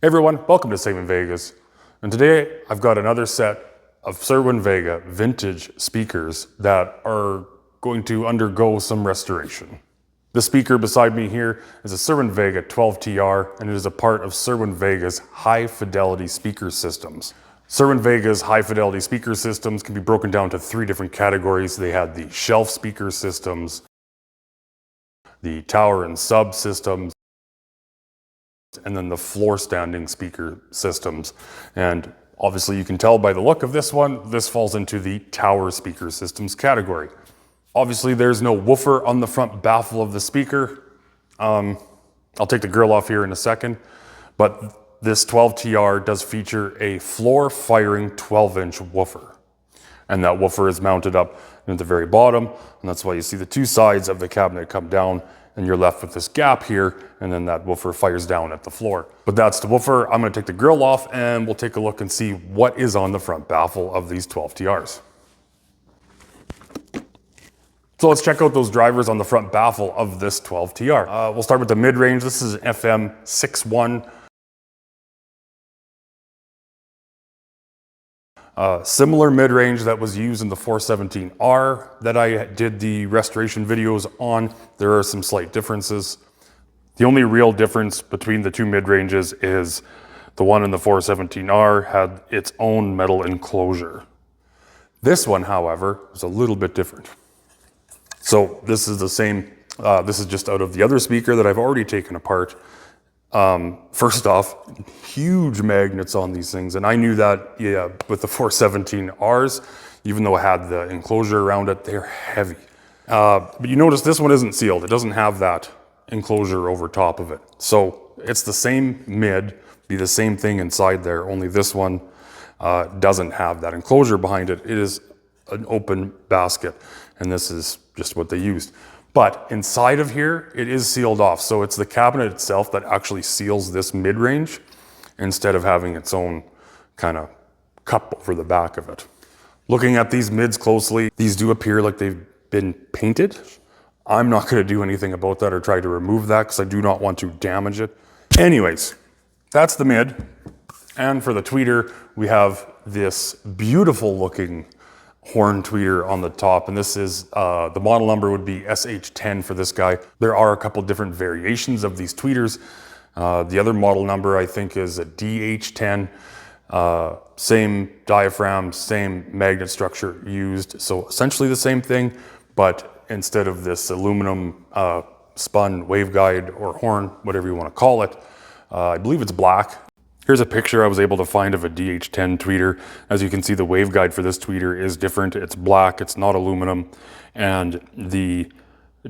Hey everyone, welcome to Cerwin Vegas. And today I've got another set of Cerwin Vega vintage speakers that are going to undergo some restoration. The speaker beside me here is a Cerwin Vega 12TR, and it is a part of Cerwin Vega's high fidelity speaker systems. Cerwin Vega's high fidelity speaker systems can be broken down to three different categories. They had the shelf speaker systems, the tower and sub systems, and then the floor standing speaker systems. And obviously you can tell by the look of this one, this falls into the tower speaker systems category. Obviously there's no woofer on the front baffle of the speaker. I'll take the grill off here in a second, but this 12TR does feature a floor firing 12-inch woofer. And that woofer is mounted up at the very bottom, and that's why you see the two sides of the cabinet come down, and you're left with this gap here, and then that woofer fires down at the floor. But that's the woofer. I'm gonna take the grill off and we'll take a look and see what is on the front baffle of these 12TRs. So let's check out those drivers on the front baffle of this 12TR. We'll start with the mid-range. This is an FM 6.1. Similar mid-range that was used in the 417R that I did the restoration videos on. There are some slight differences. The only real difference between the two mid-ranges is the one in the 417R had its own metal enclosure. This one, however, is a little bit different. So this is the same, this is just out of the other speaker that I've already taken apart. First off, huge magnets on these things, and I knew that, yeah, with the 417Rs, even though it had the enclosure around it, they're heavy. But you notice this one isn't sealed. It doesn't have that enclosure over top of it. So it's the same mid, be the same thing inside there, only this one doesn't have that enclosure behind it. It is an open basket, and this is just what they used. But inside of here, it is sealed off. So it's the cabinet itself that actually seals this mid-range instead of having its own kind of cup over the back of it. Looking at these mids closely, these do appear like they've been painted. I'm not gonna do anything about that or try to remove that because I do not want to damage it. Anyways, that's the mid. And for the tweeter, we have this beautiful looking horn tweeter on the top, and this is the model number would be SH10 for this guy. There are a couple different variations of these tweeters. The other model number I think is a DH10. Same diaphragm, same magnet structure used, so essentially the same thing, but instead of this aluminum spun waveguide or horn, whatever you want to call it, I believe it's black. Here's a picture I was able to find of a DH10 tweeter. As you can see, the waveguide for this tweeter is different. It's black, it's not aluminum, and the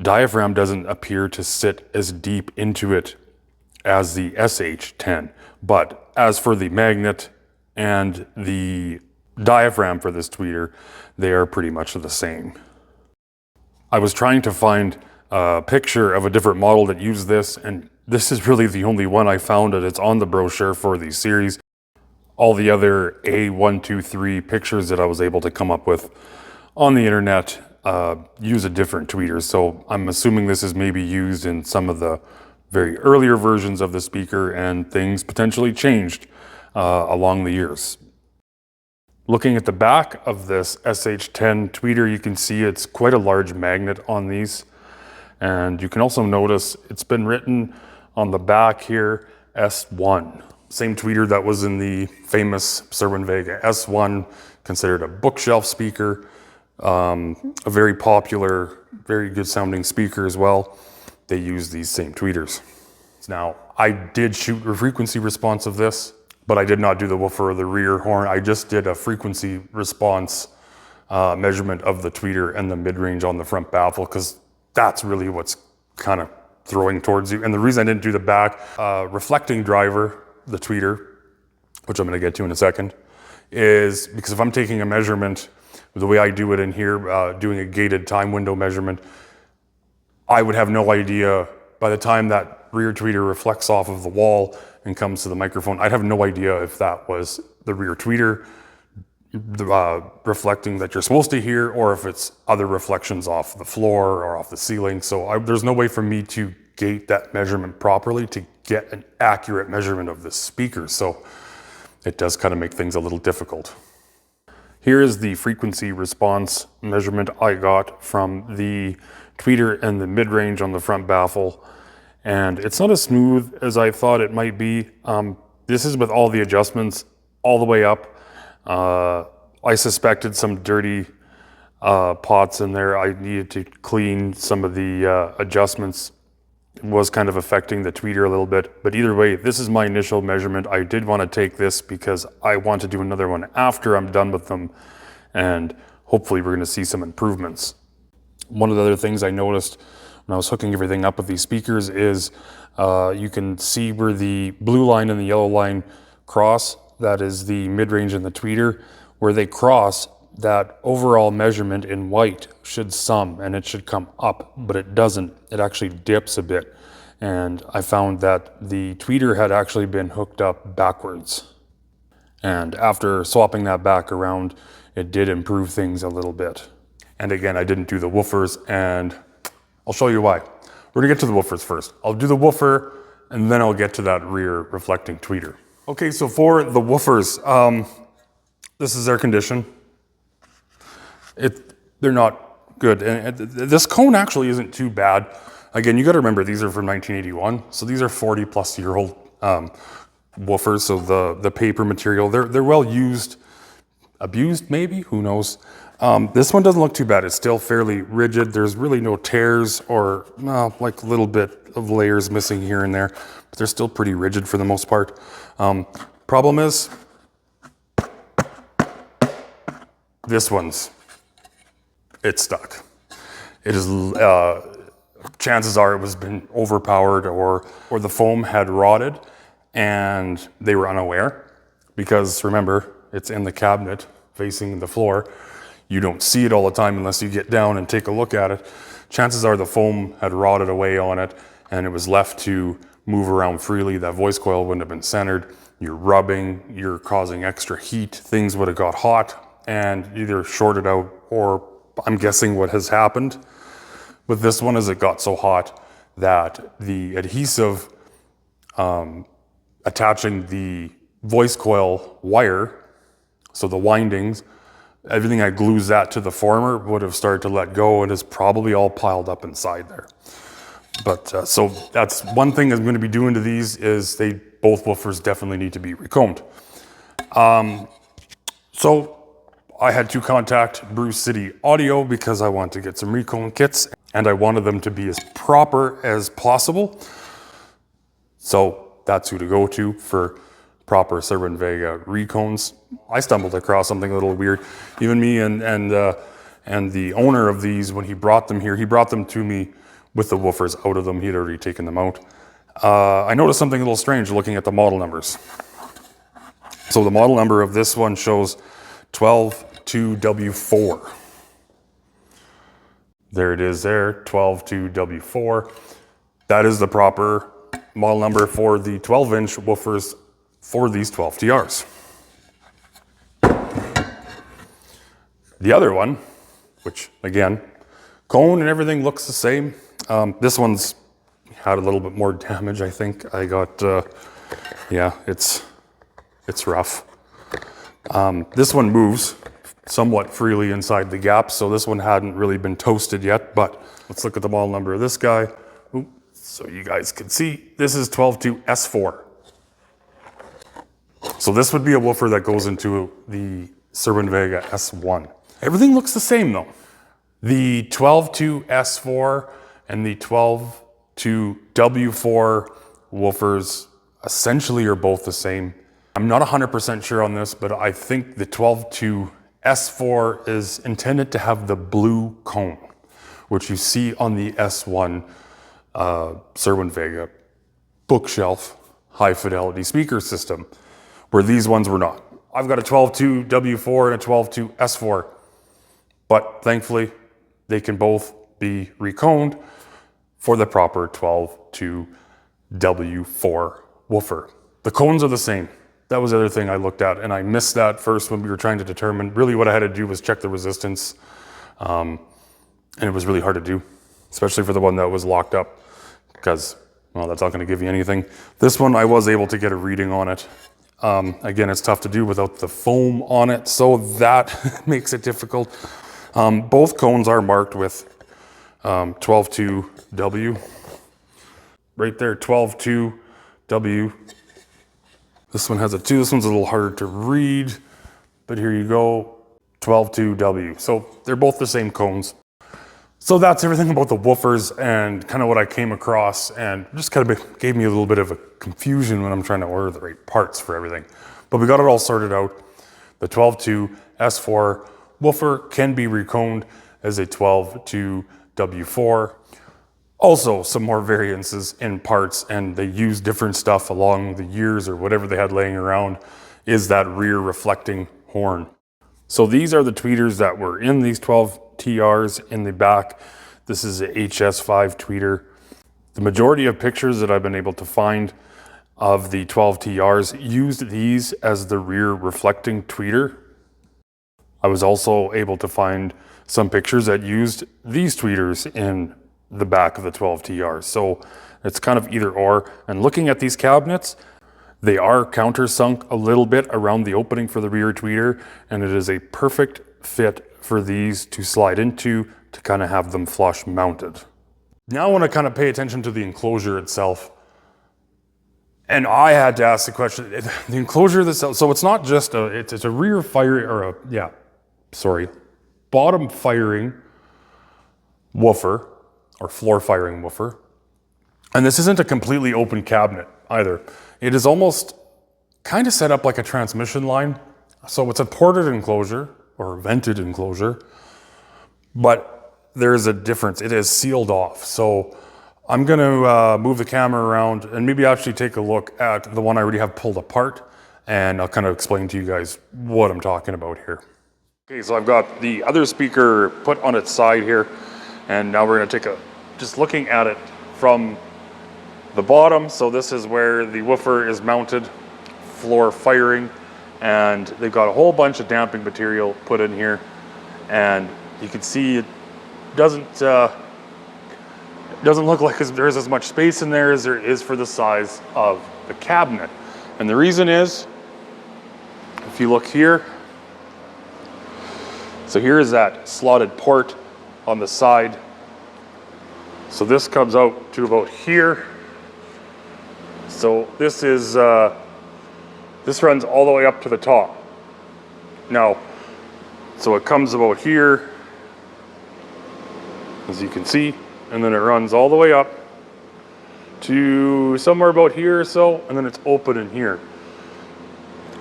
diaphragm doesn't appear to sit as deep into it as the SH10. But as for the magnet and the diaphragm for this tweeter, they are pretty much the same. I was trying to find a picture of a different model that used this, and this is really the only one I found, and it's on the brochure for the series. All the other A123 pictures that I was able to come up with on the internet use a different tweeter. So I'm assuming this is maybe used in some of the very earlier versions of the speaker, and things potentially changed along the years. Looking at the back of this SH10 tweeter, you can see it's quite a large magnet on these. And you can also notice it's been written on the back here, S1. Same tweeter that was in the famous Cerwin Vega S1, considered a bookshelf speaker, a very popular, very good sounding speaker as well. They use these same tweeters. Now, I did shoot a frequency response of this, but I did not do the woofer or the rear horn. I just did a frequency response measurement of the tweeter and the mid-range on the front baffle, because that's really what's kind of throwing towards you. And the reason I didn't do the back reflecting driver, the tweeter, which I'm going to get to in a second, is because if I'm taking a measurement the way I do it in here, doing a gated time window measurement, I would have no idea by the time that rear tweeter reflects off of the wall and comes to the microphone. I'd have no idea if that was the rear tweeter reflecting that you're supposed to hear, or if it's other reflections off the floor or off the ceiling. So there's no way for me to gate that measurement properly to get an accurate measurement of this speaker. So it does kind of make things a little difficult. Here is the frequency response measurement I got from the tweeter and the mid-range on the front baffle. And it's not as smooth as I thought it might be. This is with all the adjustments all the way up. I suspected some dirty pots in there. I needed to clean some of the adjustments. It was kind of affecting the tweeter a little bit, but either way, this is my initial measurement. I did want to take this because I want to do another one after I'm done with them, and hopefully we're going to see some improvements. One of the other things I noticed when I was hooking everything up with these speakers is you can see where the blue line and the yellow line cross. That is the mid-range and the tweeter. Where they cross, that overall measurement in white should sum and it should come up, but it doesn't. It actually dips a bit. And I found that the tweeter had actually been hooked up backwards. And after swapping that back around, it did improve things a little bit. And again, I didn't do the woofers, and I'll show you why. We're gonna get to the woofers first. I'll do the woofer, and then I'll get to that rear reflecting tweeter. Okay, so for the woofers, this is their condition. They're not good. And this cone actually isn't too bad. Again, you gotta remember, these are from 1981, so these are 40-plus-year-old woofers, so the paper material, they're well used, abused maybe, who knows. This one doesn't look too bad. It's still fairly rigid. There's really no tears or like a little bit of layers missing here and there, but they're still pretty rigid for the most part. Problem is, this one's, it's stuck. It is, chances are it was been overpowered or the foam had rotted and they were unaware, because remember, it's in the cabinet facing the floor. You don't see it all the time unless you get down and take a look at it. Chances are the foam had rotted away on it and it was left to move around freely. That voice coil wouldn't have been centered. You're rubbing, you're causing extra heat. Things would have got hot and either shorted out, or I'm guessing what has happened with this one is it got so hot that the adhesive attaching the voice coil wire, so the windings, everything that glues that to the former would have started to let go and is probably all piled up inside there. But so that's one thing I'm going to be doing to these is both woofers definitely need to be recombed. So I had to contact Brew City Audio because I want to get some recone kits and I wanted them to be as proper as possible. So that's who to go to for proper Cerwin Vega recones. I stumbled across something a little weird. Even me and the owner of these, when he brought them here, he brought them to me with the woofers out of them. He had already taken them out. I noticed something a little strange looking at the model numbers. So the model number of this one shows 122W4. There it is there, 122W4. That is the proper model number for the 12-inch woofers for these 12TRs. The other one, which again, cone and everything looks the same. This one's had a little bit more damage, I think. I got, yeah, it's rough. This one moves somewhat freely inside the gaps, so this one hadn't really been toasted yet, but let's look at the model number of this guy. Ooh, so you guys can see, this is 122S4. So this would be a woofer that goes into the Cerwin Vega S1. Everything looks the same though. The 122S4 and the 122W4 woofers essentially are both the same. I'm not 100% sure on this, but I think the 122S4 is intended to have the blue cone, which you see on the S1 Cerwin Vega bookshelf high fidelity speaker system, where these ones were not. I've got a 122W4 and a 122S4, but thankfully they can both be reconed for the proper 122W4 woofer. The cones are the same. That was the other thing I looked at, and I missed that first when we were trying to determine. Really what I had to do was check the resistance, and it was really hard to do, especially for the one that was locked up, because, Well, that's not going to give you anything. This one, I was able to get a reading on it. Again, it's tough to do without the foam on it, so that makes it difficult. Both cones are marked with 12.2W. Right there, 12.2W. This one has a 2. This one's a little harder to read, but here you go, 12.2W. So they're both the same cones. So that's everything about the woofers and kind of what I came across, and just kind of gave me a little bit of a confusion when I'm trying to order the right parts for everything. But we got it all sorted out. The 12.2 S4 woofer can be reconed as a 12.2 W4. Also, some more variances in parts, and they use different stuff along the years or whatever they had laying around, is that rear reflecting horn. So these are the tweeters that were in these 12 TRs in the back. This is a HS5 tweeter. The majority of pictures that I've been able to find of the 12 TRs used these as the rear reflecting tweeter. I was also able to find some pictures that used these tweeters in the back of the 12 TRs. So it's kind of either or. And looking at these cabinets, they are countersunk a little bit around the opening for the rear tweeter, and it is a perfect fit for these to slide into to kind of have them flush mounted. Now I want to kind of pay attention to the enclosure itself. And I had to ask the question, the enclosure itself, so it's not just it's a rear fire, or bottom firing woofer, or floor firing woofer. And this isn't a completely open cabinet either. It is almost kind of set up like a transmission line. So it's a ported enclosure or vented enclosure, but there's a difference. It is sealed off. So I'm gonna move the camera around and maybe actually take a look at the one I already have pulled apart, and I'll kind of explain to you guys what I'm talking about here. Okay, so I've got the other speaker put on its side here, and now we're gonna take just looking at it from the bottom. So this is where the woofer is mounted, floor firing, and they've got a whole bunch of damping material put in here, and you can see it doesn't look like there's as much space in there as there is for the size of the cabinet. And the reason is, if you look here, so here is that slotted port on the side. So this comes out to about here. So this is, this runs all the way up to the top. Now, so it comes about here, as you can see, and then it runs all the way up to somewhere about here or so, and then it's open in here.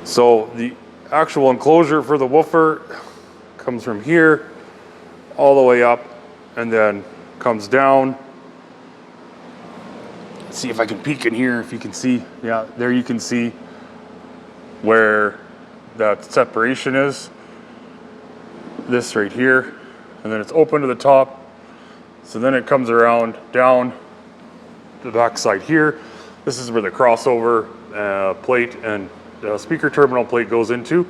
So the actual enclosure for the woofer comes from here all the way up, and then comes down. Let's see if I can peek in here, if you can see. Yeah, there you can see where that separation is. This right here, and then it's open to the top. So then it comes around down the back side here. This is where the crossover plate and speaker terminal plate goes into.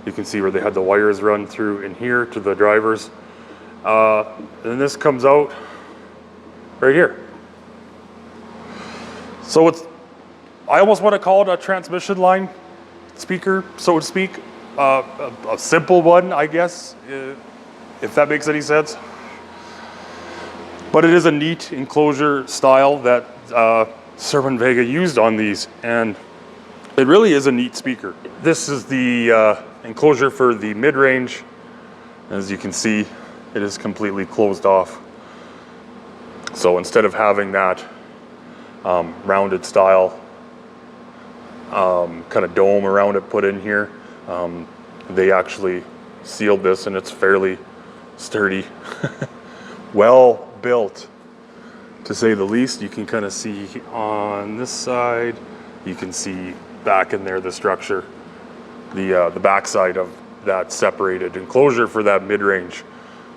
You can see where they had the wires run through in here to the drivers. And this comes out right here. So I almost want to call it a transmission line speaker, so to speak. A simple one, I guess, if that makes any sense. But it is a neat enclosure style that Cerwin Vega used on these, and it really is a neat speaker. This is the enclosure for the mid-range. As you can see, it is completely closed off. So instead of having that rounded style kind of dome around it put in here, they actually sealed this, and it's fairly sturdy. Well built, to say the least. You can kind of see on this side, you can see back in there the structure, the backside of that separated enclosure for that mid-range.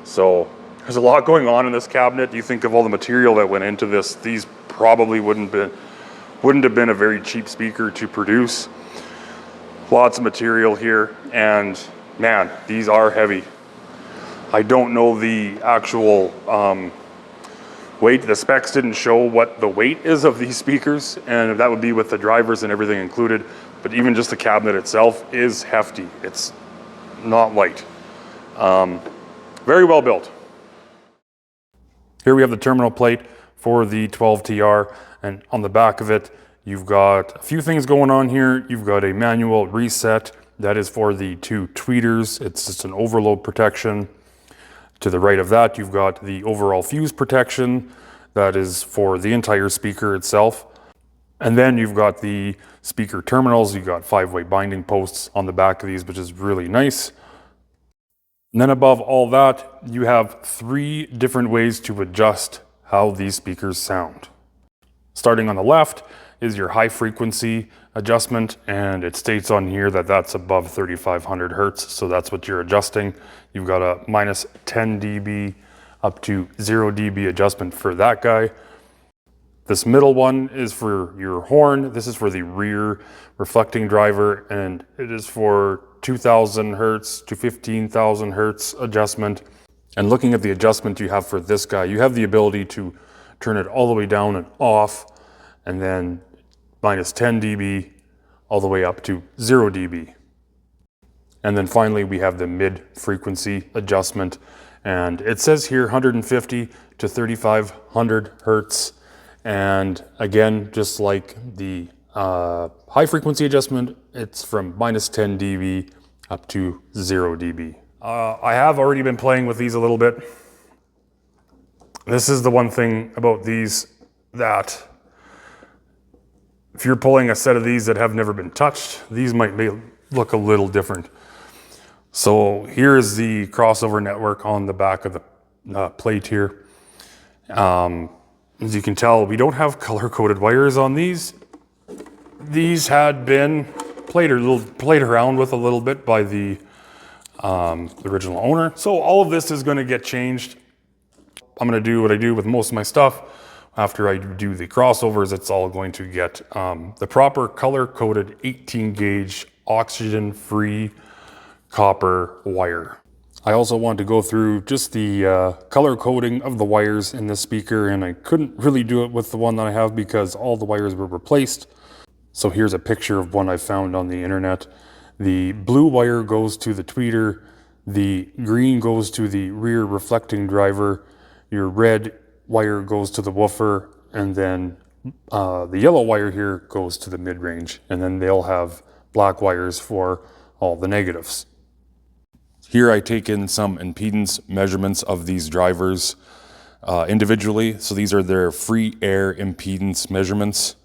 So there's a lot going on in this cabinet. You think of all the material that went into this, these probably wouldn't have been a very cheap speaker to produce. Lots of material here, and man, these are heavy. I don't know the actual weight. The specs didn't show what the weight is of these speakers, and that would be with the drivers and everything included. But even just the cabinet itself is hefty. It's not light. Very well built. Here we have the terminal plate for the 12TR, and on the back of it, you've got a few things going on here. You've got a manual reset. That is for the two tweeters. It's just an overload protection. To the right of that, you've got the overall fuse protection. That is for the entire speaker itself. And then you've got the speaker terminals. You've got 5-way binding posts on the back of these, which is really nice. And then above all that, you have 3 different ways to adjust how these speakers sound. Starting on the left is your high frequency adjustment, and it states on here that that's above 3500 hertz, so that's what you're adjusting. You've got a minus 10 dB up to 0 dB adjustment for that guy. This middle one is for your horn. This is for the rear reflecting driver, and it is for 2000 hertz to 15,000 hertz adjustment. And looking at the adjustment you have for this guy, you have the ability to turn it all the way down and off, and then minus 10 dB all the way up to 0 dB. And then finally we have the mid frequency adjustment, and it says here 150 to 3500 hertz. And again, just like the high frequency adjustment, it's from minus 10 dB up to 0 dB. I have already been playing with these a little bit. This is the one thing about these that if you're pulling a set of these that have never been touched, these might look a little different. So here's the crossover network on the back of the plate here. As you can tell, we don't have color-coded wires on these. These had been played around with a little bit by the original owner. So all of this is going to get changed. I'm going to do what I do with most of my stuff. After I do the crossovers, it's all going to get the proper color-coded 18-gauge oxygen-free copper wire. I also want to go through just the color coding of the wires in this speaker, and I couldn't really do it with the one that I have because all the wires were replaced. So here's a picture of one I found on the internet. The blue wire goes to the tweeter, the green goes to the rear reflecting driver, your red wire goes to the woofer, and then the yellow wire here goes to the mid-range, and then they'll have black wires for all the negatives. Here I take in some impedance measurements of these drivers individually. So these are their free air impedance measurements.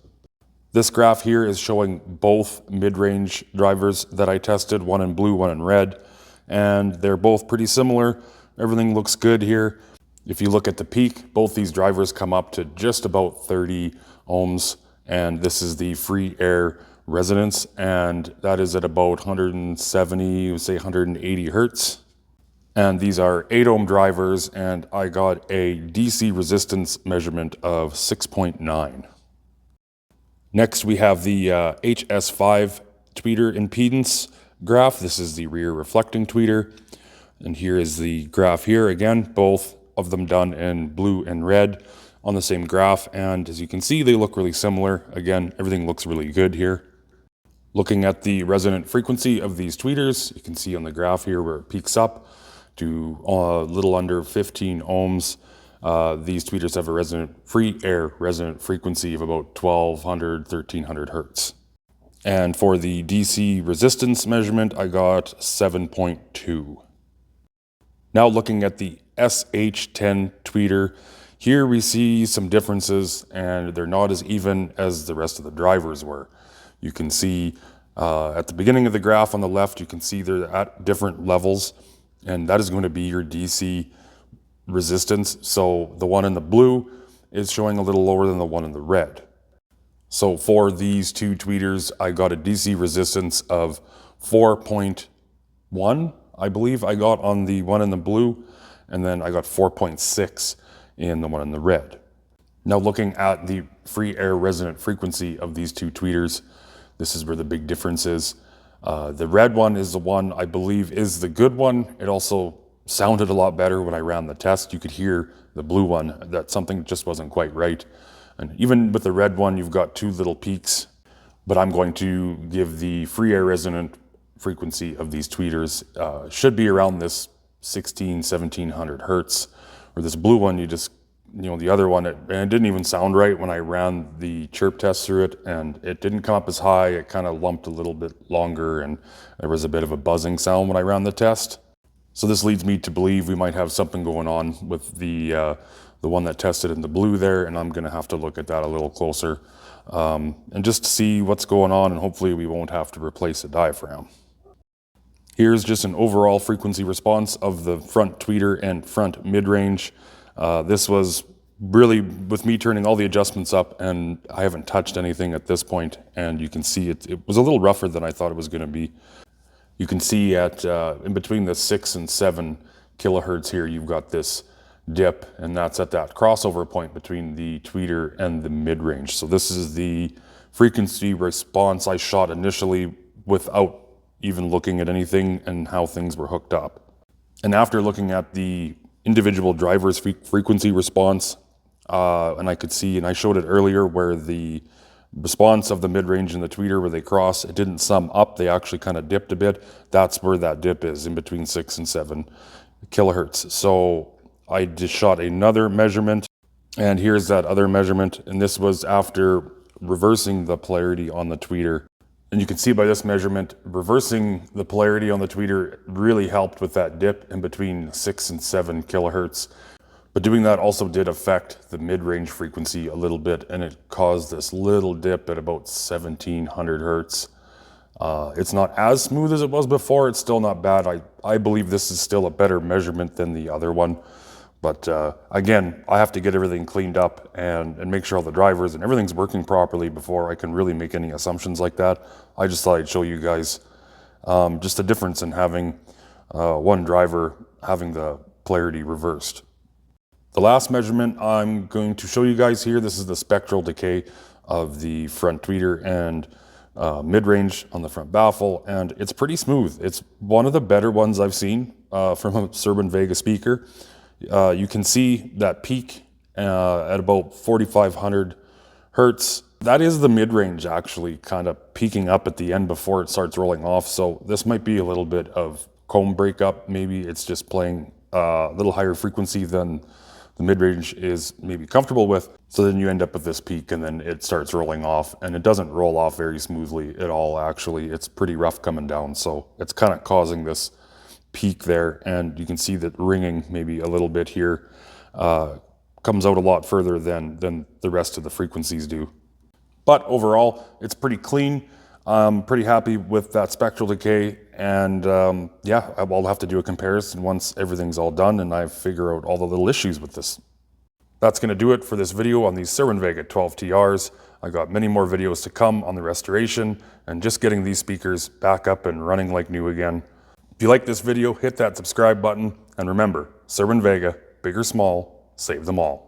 This graph here is showing both mid-range drivers that I tested, one in blue, one in red, and they're both pretty similar. Everything looks good here. If you look at the peak, both these drivers come up to just about 30 ohms, and this is the free air resonance, and that is at about 170, say 180 hertz. And these are 8 ohm drivers, and I got a DC resistance measurement of 6.9. Next we have the HS5 tweeter impedance graph. This is the rear reflecting tweeter, and here is the graph here again, both of them done in blue and red on the same graph, and as you can see they look really similar. Again, everything looks really good here. Looking at the resonant frequency of these tweeters, you can see on the graph here where it peaks up to a little under 15 ohms. These tweeters have a free air resonant frequency of about 1200, 1300 hertz. And for the DC resistance measurement, I got 7.2. Now looking at the SH10 tweeter, here we see some differences, and they're not as even as the rest of the drivers were. You can see at the beginning of the graph on the left, you can see they're at different levels, and that is going to be your DC resistance. So the one in the blue is showing a little lower than the one in the red. So for these two tweeters, I got a DC resistance of 4.1, I believe I got on the one in the blue, and then I got 4.6 in the one in the red. Now looking at the free air resonant frequency of these two tweeters, this is where the big difference is. The red one is the one I believe is the good one. It also sounded a lot better when I ran the test. You could hear the blue one, that something just wasn't quite right. And even with the red one, you've got two little peaks, but I'm going to give the free air resonant frequency of these tweeters, should be around this 1700 hertz. Or this blue one, the other one, and it didn't even sound right when I ran the chirp test through it, and it didn't come up as high. It kind of lumped a little bit longer, and there was a bit of a buzzing sound when I ran the test. So this leads me to believe we might have something going on with the one that tested in the blue there, and I'm going to have to look at that a little closer and just see what's going on, and hopefully we won't have to replace a diaphragm. Here's just an overall frequency response of the front tweeter and front mid-range. This was really with me turning all the adjustments up, and I haven't touched anything at this point, and you can see it was a little rougher than I thought it was going to be. You can see at in between the 6 and 7 kilohertz here, you've got this dip, and that's at that crossover point between the tweeter and the mid-range. So this is the frequency response I shot initially without even looking at anything and how things were hooked up. And after looking at the individual driver's frequency response, and I could see, and I showed it earlier, where the response of the mid-range and the tweeter, where they cross, it didn't sum up, they actually kind of dipped a bit. That's where that dip is, in between 6 and 7 kilohertz. So I just shot another measurement, and here's that other measurement, and this was after reversing the polarity on the tweeter. And you can see by this measurement, reversing the polarity on the tweeter really helped with that dip in between 6 and 7 kilohertz. But doing that also did affect the mid-range frequency a little bit, and it caused this little dip at about 1700 hertz. It's not as smooth as it was before. It's still not bad. I believe this is still a better measurement than the other one. But again, I have to get everything cleaned up and make sure all the drivers and everything's working properly before I can really make any assumptions like that. I just thought I'd show you guys just the difference in having one driver having the polarity reversed. The last measurement I'm going to show you guys here, this is the spectral decay of the front tweeter and mid-range on the front baffle, and it's pretty smooth. It's one of the better ones I've seen from a Cerwin Vega speaker. You can see that peak at about 4500 hertz. That is the mid-range actually kind of peaking up at the end before it starts rolling off. So this might be a little bit of comb breakup. Maybe it's just playing a little higher frequency than the mid-range is maybe comfortable with. So then you end up with this peak, and then it starts rolling off, and it doesn't roll off very smoothly at all. Actually, it's pretty rough coming down. So it's kind of causing this peak there, and you can see that ringing maybe a little bit here comes out a lot further than the rest of the frequencies do. But overall, it's pretty clean. I'm pretty happy with that spectral decay, and yeah, I'll have to do a comparison once everything's all done and I figure out all the little issues with this. That's going to do it for this video on these Cerwin Vega 12TRs. I got many more videos to come on the restoration and just getting these speakers back up and running like new again. If you like this video, hit that subscribe button, and remember, Cerwin Vega, big or small, save them all.